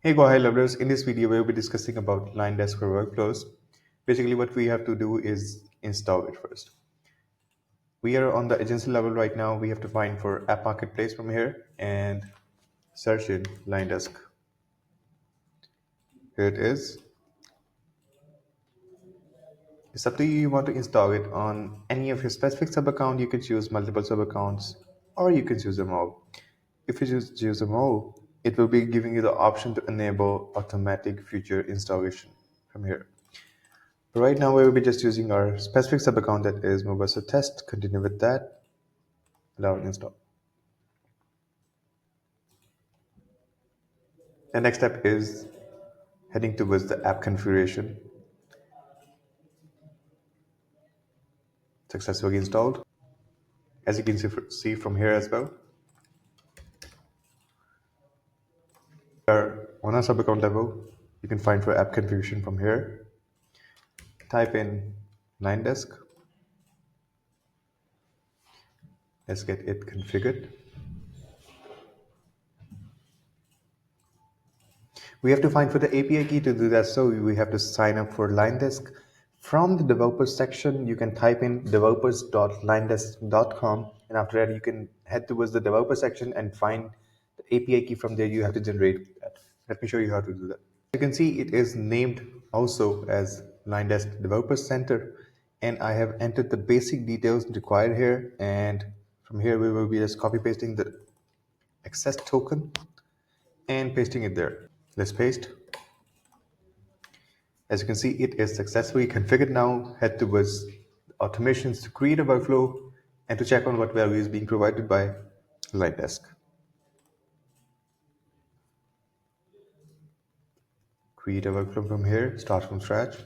Hey Go lovers, in this video we'll be discussing about LionDesk for workflows. Basically what we have to do is install it first. We are on the agency level right now. We have to find for app marketplace from here and search in LionDesk. Here it is. It's up to you. You want to install it on any of your specific sub account. You can choose multiple sub accounts or you can choose them all. If you choose them all, it will be giving you the option to enable automatic future installation from here. Right now, we will be just using our specific sub account that is MobasaTest. Continue with that. Allow install. The next step is heading towards the app configuration. Successfully installed. As you can see from here as well. We are on our sub account level. You can find for app configuration from here. Type in LionDesk. Let's get it configured. We have to find for the API key. To do that, so we have to sign up for LionDesk. From the developers section, you can type in developers.liondesk.com, and after that you can head towards the developer section and find the API key. From there you have to generate that. Let me show you how to do that. You can see it is named also as LionDesk Developer Center, and I have entered the basic details required here, and from here we will be just copy pasting the access token and pasting it there. Let's paste. As you can see, it is successfully configured now. Head towards automations to create a workflow and to check on what value is being provided by LionDesk. Create a workflow from here, start from scratch.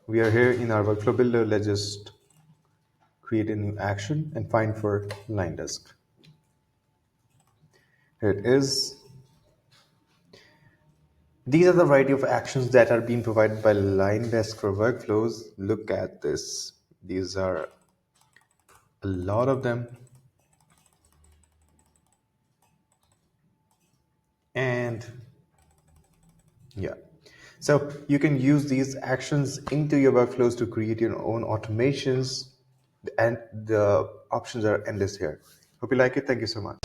We are here in our workflow builder. Let's just create a new action and find for LionDesk. Here it is. These are the variety of actions that are being provided by LionDesk for workflows. Look at this. These are a lot of them. And yeah, so you can use these actions into your workflows to create your own automations, and the options are endless here. Hope you like it. Thank you so much.